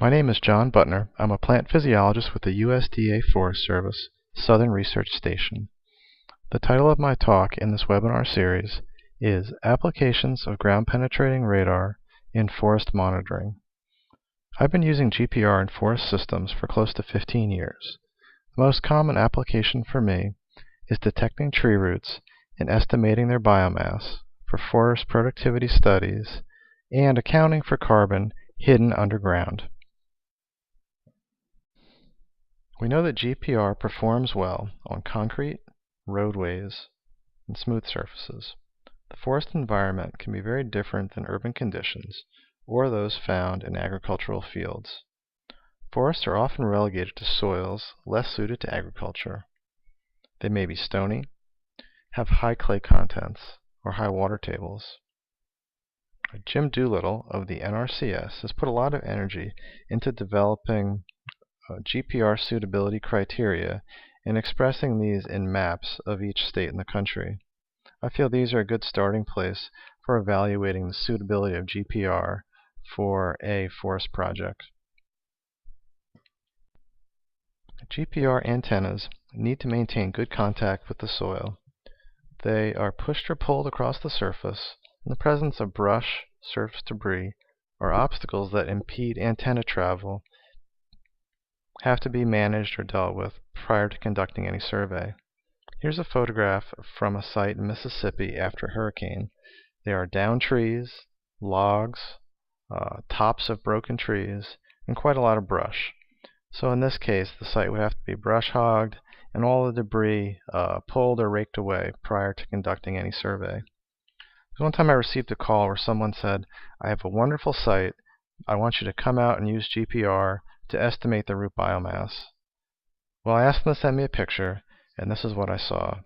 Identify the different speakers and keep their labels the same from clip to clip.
Speaker 1: My name is John Butnor. I'm a plant physiologist with the USDA Forest Service, Southern Research Station. The title of my talk in this webinar series is Applications of Ground-Penetrating Radar in Forest Monitoring. I've been using GPR in forest systems for close to 15 years. The most common application for me is detecting tree roots and estimating their biomass for forest productivity studies and accounting for carbon hidden underground. We know that GPR performs well on concrete, roadways, and smooth surfaces. The forest environment can be very different than urban conditions or those found in agricultural fields. Forests are often relegated to soils less suited to agriculture. They may be stony, have high clay contents, or high water tables. Jim Doolittle of the NRCS has put a lot of energy into developing GPR suitability criteria and expressing these in maps of each state in the country. I feel these are a good starting place for evaluating the suitability of GPR for a forest project. GPR antennas need to maintain good contact with the soil. They are pushed or pulled across the surface in the presence of brush, surface debris, or obstacles that impede antenna travel have to be managed or dealt with prior to conducting any survey. Here's a photograph from a site in Mississippi after a hurricane. There are down trees, logs, tops of broken trees, and quite a lot of brush. So in this case, the site would have to be brush hogged and all the debris pulled or raked away prior to conducting any survey. One time I received a call where someone said, "I have a wonderful site. I want you to come out and use GPR to estimate the root biomass." Well, I asked them to send me a picture, and this is what I saw.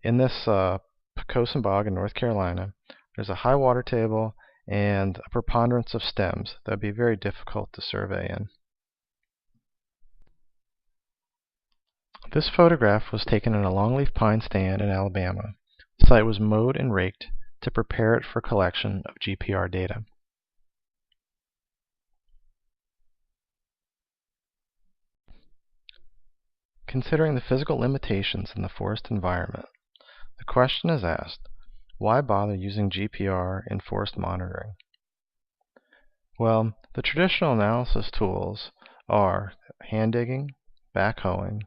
Speaker 1: In this Pocosin Bog in North Carolina, there's a high water table and a preponderance of stems that would be very difficult to survey in. This photograph was taken in a longleaf pine stand in Alabama. The site was mowed and raked to prepare it for collection of GPR data. Considering the physical limitations in the forest environment, the question is asked, why bother using GPR in forest monitoring? Well, the traditional analysis tools are hand digging, backhoeing,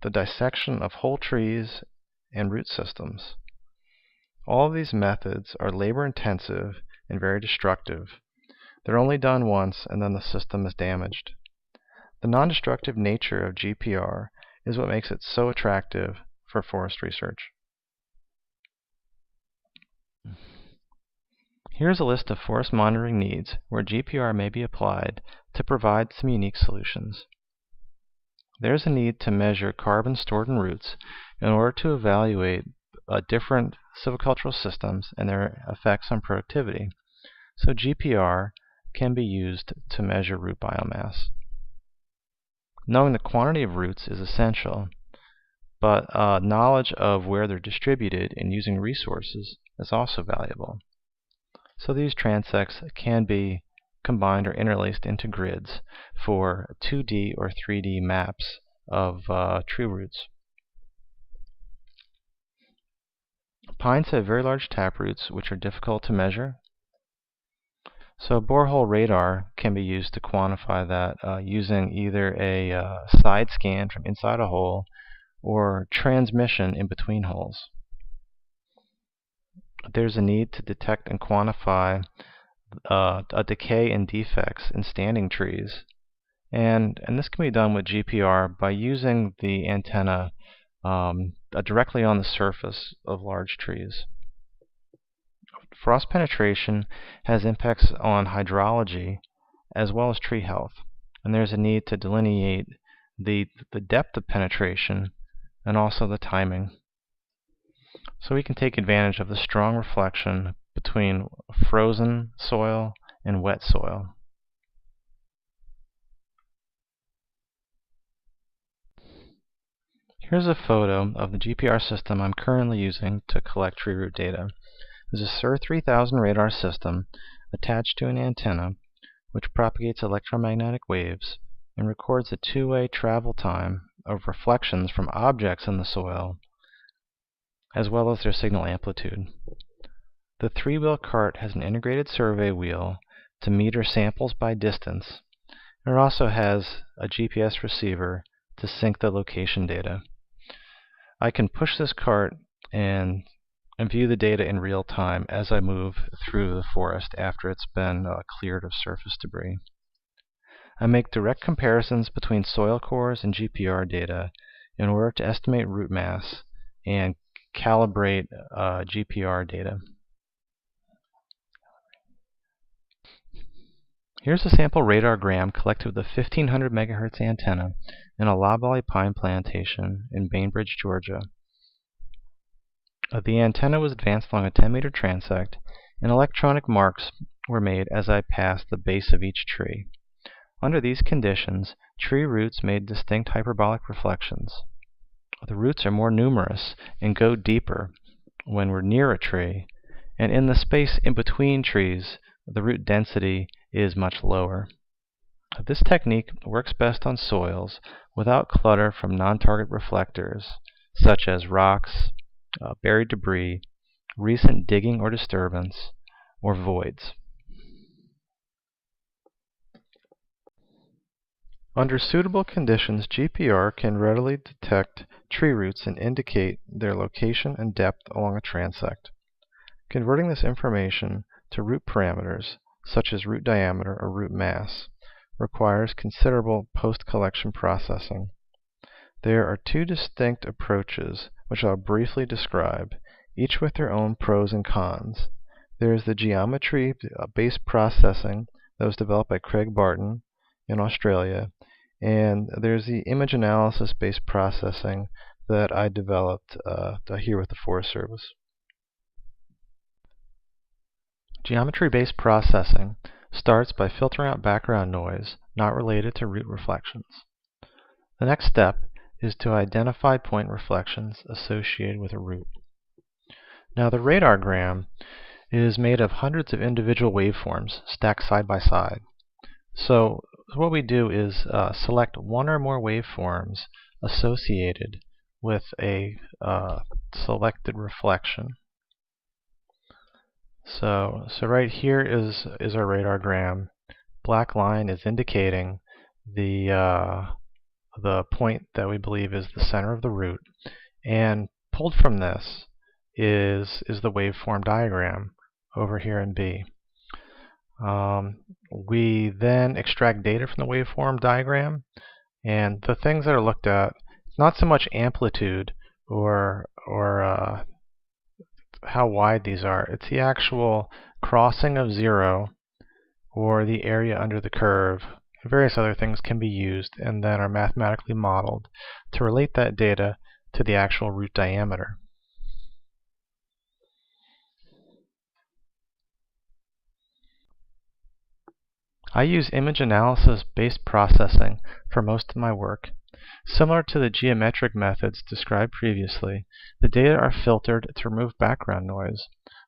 Speaker 1: the dissection of whole trees, and root systems. All of these methods are labor intensive and very destructive. They're only done once and then the system is damaged. The non-destructive nature of GPR is what makes it so attractive for forest research. Here's a list of forest monitoring needs where GPR may be applied to provide some unique solutions. There's a need to measure carbon stored in roots in order to evaluate different silvicultural systems and their effects on productivity. So GPR can be used to measure root biomass. Knowing the quantity of roots is essential, but knowledge of where they're distributed and using resources is also valuable. So these transects can be combined or interlaced into grids for 2D or 3D maps of tree roots. Pines have very large taproots which are difficult to measure. So Borehole Radar can be used to quantify that using either a side scan from inside a hole or transmission in between holes. There's a need to detect and quantify a decay and defects in standing trees. And this can be done with GPR by using the antenna directly on the surface of large trees. Frost penetration has impacts on hydrology as well as tree health, and there's a need to delineate the depth of penetration and also the timing. So we can take advantage of the strong reflection between frozen soil and wet soil. Here's a photo of the GPR system I'm currently using to collect tree root data. There's a SIR 3000 radar system attached to an antenna which propagates electromagnetic waves and records the two-way travel time of reflections from objects in the soil, as well as their signal amplitude. The three-wheel cart has an integrated survey wheel to meter samples by distance, and it also has a GPS receiver to sync the location data. I can push this cart and view the data in real time as I move through the forest after it's been cleared of surface debris. I make direct comparisons between soil cores and GPR data in order to estimate root mass and calibrate GPR data. Here's a sample radargram collected with a 1500 MHz antenna in a loblolly pine plantation in Bainbridge, Georgia. The antenna was advanced along a 10-meter transect, and electronic marks were made as I passed the base of each tree. Under these conditions, tree roots made distinct hyperbolic reflections. The roots are more numerous and go deeper when we're near a tree, and in the space in between trees, the root density is much lower. This technique works best on soils without clutter from non-target reflectors, such as rocks, buried debris, recent digging or disturbance, or voids. Under suitable conditions, GPR can readily detect tree roots and indicate their location and depth along a transect. Converting this information to root parameters, such as root diameter or root mass, requires considerable post-collection processing. There are two distinct approaches which I'll briefly describe, each with their own pros and cons. There is the geometry-based processing that was developed by Craig Barton in Australia, and there's the image analysis-based processing that I developed here with the Forest Service. Geometry-based processing starts by filtering out background noise not related to root reflections. The next step is to identify point reflections associated with a root. Now, the Radargram is made of hundreds of individual waveforms stacked side by side. So what we do is select one or more waveforms associated with a selected reflection. So right here is our Radargram. Black line is indicating the point that we believe is the center of the root, and pulled from this is the waveform diagram over here in B. We then extract data from the waveform diagram, and the things that are looked at, not so much amplitude or how wide these are, it's the actual crossing of zero or the area under the curve. Various other things can be used and then are mathematically modeled to relate that data to the actual root diameter. I use image analysis-based processing for most of my work. Similar to the geometric methods described previously, the data are filtered to remove background noise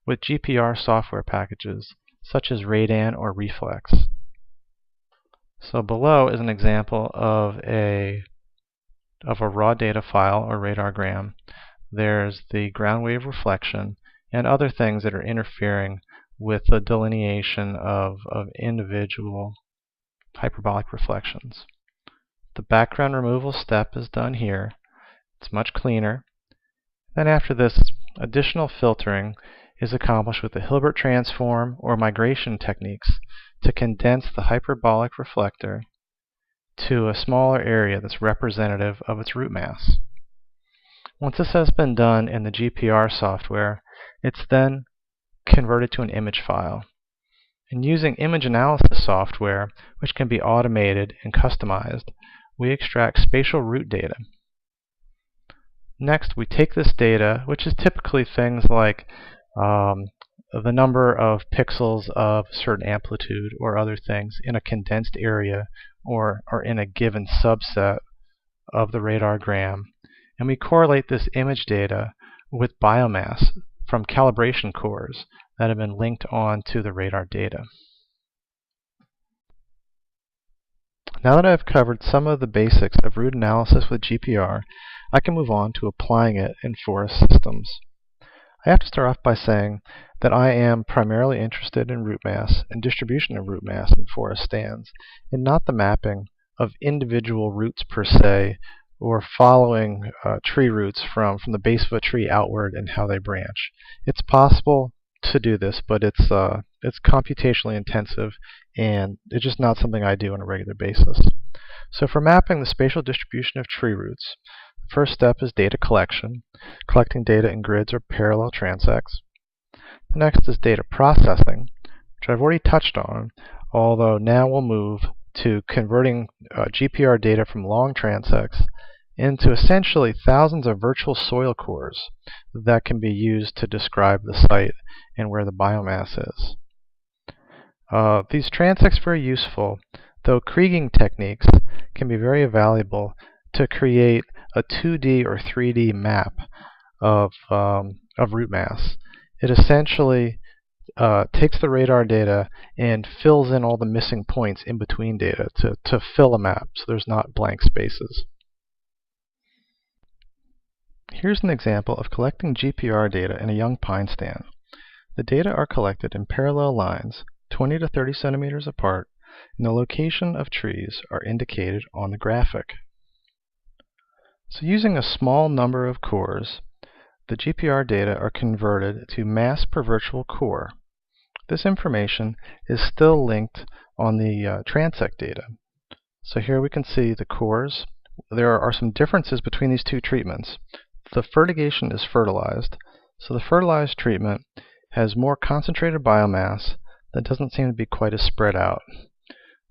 Speaker 1: with GPR software packages such as Radan or Reflex. So below is an example of a raw data file or radargram. There's the ground wave reflection and other things that are interfering with the delineation of individual hyperbolic reflections. The background removal step is done here. It's much cleaner. Then after this, additional filtering is accomplished with the Hilbert transform or migration techniques to condense the hyperbolic reflector to a smaller area that's representative of its root mass. Once this has been done in the GPR software, it's then converted to an image file. And using image analysis software, which can be automated and customized, we extract spatial root data. Next, we take this data, which is typically things like the number of pixels of certain amplitude or other things in a condensed area or in a given subset of the radargram, and we correlate this image data with biomass from calibration cores that have been linked on to the radar data. Now that I've covered some of the basics of root analysis with GPR, I can move on to applying it in forest systems. I have to start off by saying that I am primarily interested in root mass and distribution of root mass in forest stands, and not the mapping of individual roots per se, or following tree roots from the base of a tree outward and how they branch. It's possible to do this, but it's computationally intensive, and it's just not something I do on a regular basis. So for mapping the spatial distribution of tree roots, the first step is data collection, collecting data in grids or parallel transects. The next is data processing, which I've already touched on, although now we'll move to converting GPR data from long transects into essentially thousands of virtual soil cores that can be used to describe the site and where the biomass is. These transects are very useful, though kriging techniques can be very valuable to create a 2D or 3D map of root mass. It essentially takes the radar data and fills in all the missing points in between data to fill a map so there's not blank spaces. Here's an example of collecting GPR data in a young pine stand. The data are collected in parallel lines, 20 to 30 centimeters apart, and the location of trees are indicated on the graphic. So using a small number of cores, the GPR data are converted to mass per virtual core. This information is still linked on the transect data. So here we can see the cores. There are some differences between these two treatments. The fertigation is fertilized, so the fertilized treatment has more concentrated biomass that doesn't seem to be quite as spread out.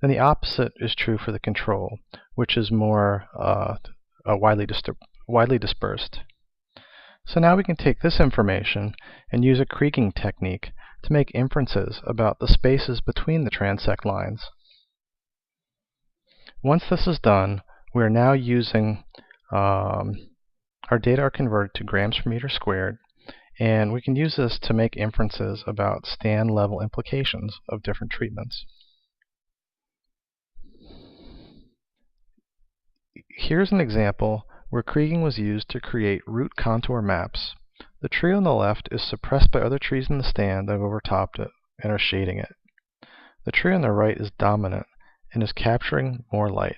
Speaker 1: Then the opposite is true for the control, which is more widely dispersed. So now we can take this information and use a kriging technique to make inferences about the spaces between the transect lines. Once this is done, we are now using our data are converted to grams per meter squared, and we can use this to make inferences about stand level implications of different treatments. Here's an example where kriging was used to create root contour maps. The tree on the left is suppressed by other trees in the stand that have overtopped it and are shading it. The tree on the right is dominant and is capturing more light.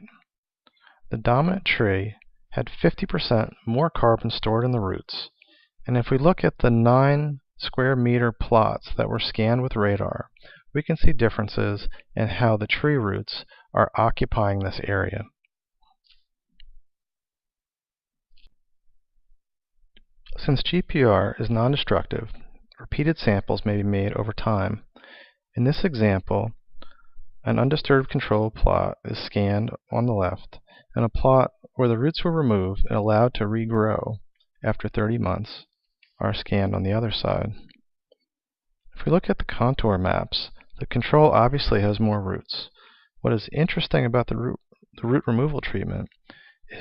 Speaker 1: The dominant tree had 50% more carbon stored in the roots, and if we look at the 9 square meter plots that were scanned with radar, we can see differences in how the tree roots are occupying this area. Since GPR is non-destructive, repeated samples may be made over time. In this example, an undisturbed control plot is scanned on the left, and a plot where the roots were removed and allowed to regrow after 30 months are scanned on the other side. If we look at the contour maps, the control obviously has more roots. What is interesting about the root removal treatment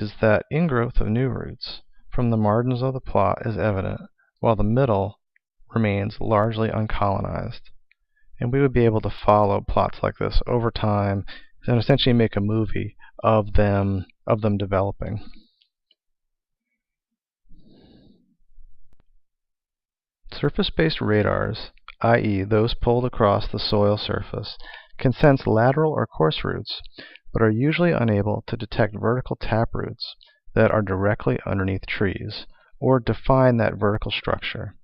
Speaker 1: is that ingrowth of new roots from the margins of the plot is evident, while the middle remains largely uncolonized. And we would be able to follow plots like this over time and essentially make a movie of them developing. Surface-based radars, i.e. those pulled across the soil surface, can sense lateral or coarse roots, but are usually unable to detect vertical taproots that are directly underneath trees, or define that vertical structure.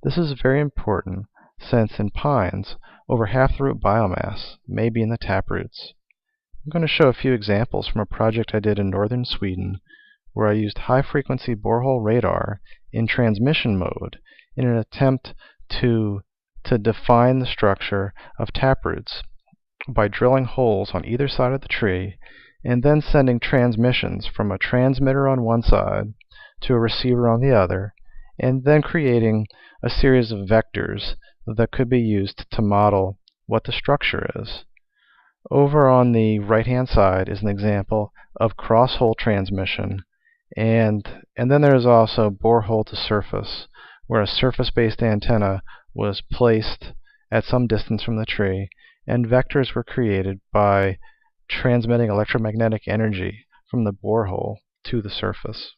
Speaker 1: This is very important since in pines, over half the root biomass may be in the taproots. I'm going to show a few examples from a project I did in northern Sweden, where I used high-frequency borehole radar in transmission mode in an attempt to define the structure of taproots by drilling holes on either side of the tree and then sending transmissions from a transmitter on one side to a receiver on the other, and then creating a series of vectors that could be used to model what the structure is. Over on the right-hand side is an example of cross-hole transmission, and then there's also borehole to surface, where a surface-based antenna was placed at some distance from the tree, and vectors were created by transmitting electromagnetic energy from the borehole to the surface.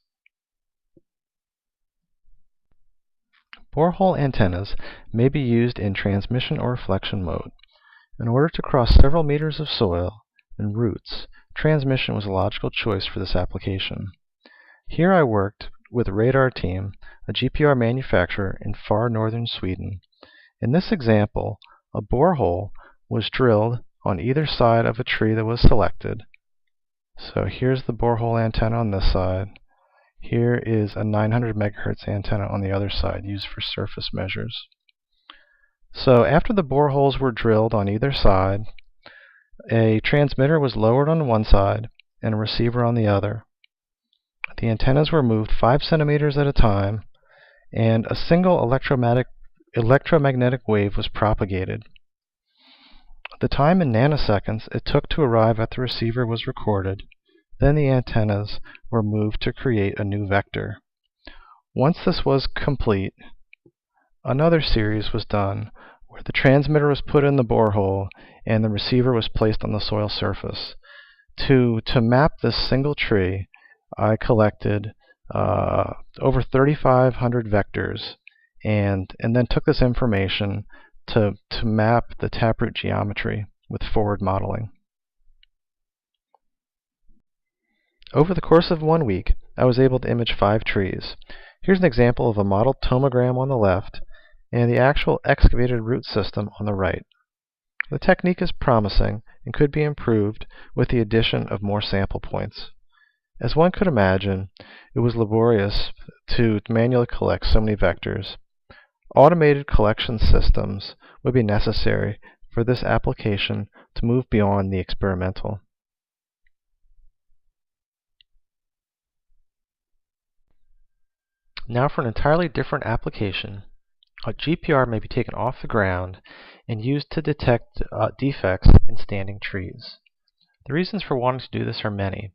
Speaker 1: Borehole antennas may be used in transmission or reflection mode. In order to cross several meters of soil and roots, transmission was a logical choice for this application. Here I worked with a Radar team, a GPR manufacturer in far northern Sweden. In this example, a borehole was drilled on either side of a tree that was selected. So here's the borehole antenna on this side. Here is a 900 megahertz antenna on the other side used for surface measures. So after the boreholes were drilled on either side, a transmitter was lowered on one side and a receiver on the other. The antennas were moved 5 centimeters at a time, and a single electromagnetic wave was propagated. The time in nanoseconds it took to arrive at the receiver was recorded. Then the antennas were moved to create a new vector. Once this was complete, another series was done where the transmitter was put in the borehole and the receiver was placed on the soil surface. To map this single tree, I collected over 3,500 vectors and then took this information to map the taproot geometry with forward modeling. Over the course of 1 week, I was able to image 5 trees. Here's an example of a modeled tomogram on the left and the actual excavated root system on the right. The technique is promising and could be improved with the addition of more sample points. As one could imagine, it was laborious to manually collect so many vectors. Automated collection systems would be necessary for this application to move beyond the experimental. Now for an entirely different application. A GPR may be taken off the ground and used to detect defects in standing trees. The reasons for wanting to do this are many.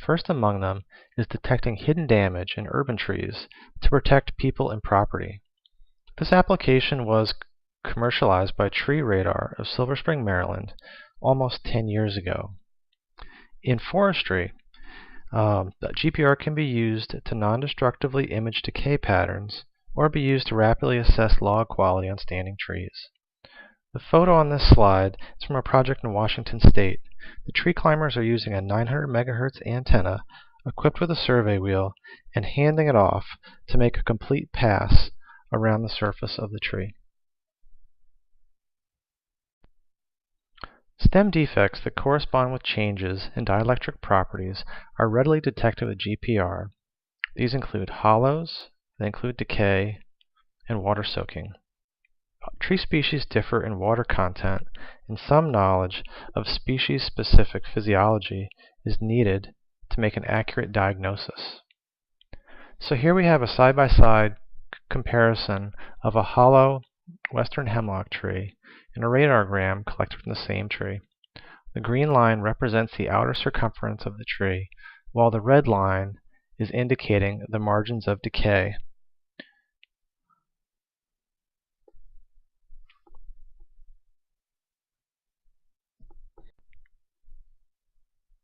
Speaker 1: First among them is detecting hidden damage in urban trees to protect people and property. This application was commercialized by Tree Radar of Silver Spring, Maryland, almost 10 years ago. In forestry, GPR can be used to non-destructively image decay patterns or be used to rapidly assess log quality on standing trees. The photo on this slide is from a project in Washington State. The tree climbers are using a 900 megahertz antenna equipped with a survey wheel and handing it off to make a complete pass around the surface of the tree. Stem defects that correspond with changes in dielectric properties are readily detected with GPR. These include hollows, they include decay, and water soaking. Tree species differ in water content, and some knowledge of species-specific physiology is needed to make an accurate diagnosis. So here we have a side-by-side comparison of a hollow western hemlock tree and a radargram collected from the same tree. The green line represents the outer circumference of the tree, while the red line is indicating the margins of decay.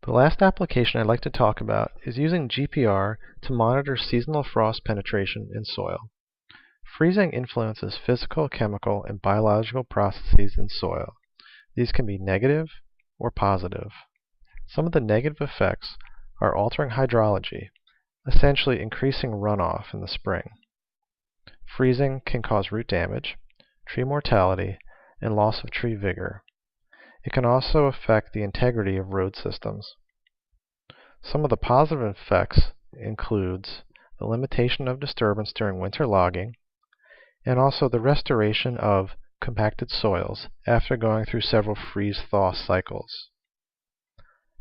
Speaker 1: The last application I'd like to talk about is using GPR to monitor seasonal frost penetration in soil. Freezing influences physical, chemical, and biological processes in soil. These can be negative or positive. Some of the negative effects are altering hydrology, essentially increasing runoff in the spring. Freezing can cause root damage, tree mortality, and loss of tree vigor. It can also affect the integrity of road systems. Some of the positive effects includes the limitation of disturbance during winter logging, and also the restoration of compacted soils after going through several freeze-thaw cycles.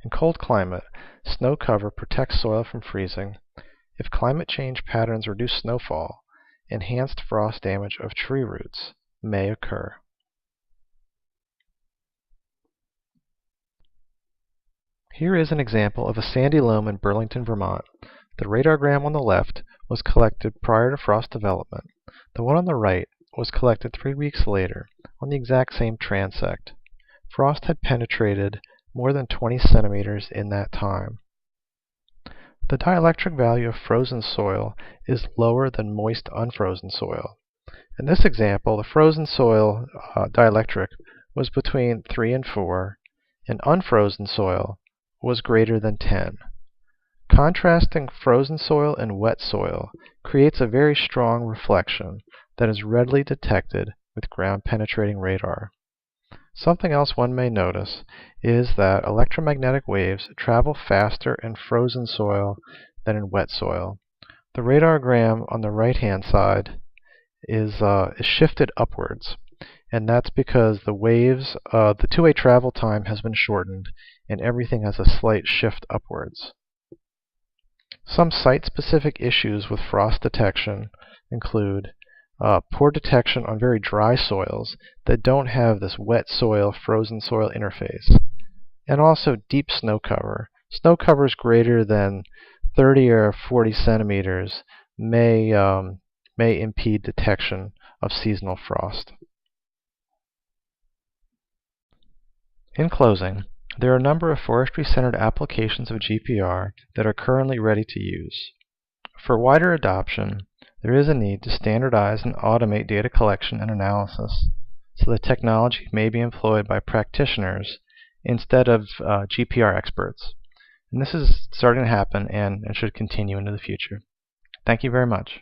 Speaker 1: In cold climate, snow cover protects soil from freezing. If climate change patterns reduce snowfall, enhanced frost damage of tree roots may occur. Here is an example of a sandy loam in Burlington, Vermont. The radargram on the left was collected prior to frost development. The one on the right was collected 3 weeks later on the exact same transect. Frost had penetrated more than 20 centimeters in that time. The dielectric value of frozen soil is lower than moist unfrozen soil. In this example, the frozen soil dielectric was between 3 and 4, and unfrozen soil was greater than 10. Contrasting frozen soil and wet soil creates a very strong reflection that is readily detected with ground-penetrating radar. Something else one may notice is that electromagnetic waves travel faster in frozen soil than in wet soil. The radargram on the right-hand side is shifted upwards, and that's because the two-way travel time has been shortened and everything has a slight shift upwards. Some site-specific issues with frost detection include poor detection on very dry soils that don't have this wet soil, frozen soil interface, and also deep snow cover. Snow covers greater than 30 or 40 centimeters may impede detection of seasonal frost. In closing, there are a number of forestry-centered applications of GPR that are currently ready to use. For wider adoption, there is a need to standardize and automate data collection and analysis so that technology may be employed by practitioners instead of GPR experts. And this is starting to happen and should continue into the future. Thank you very much.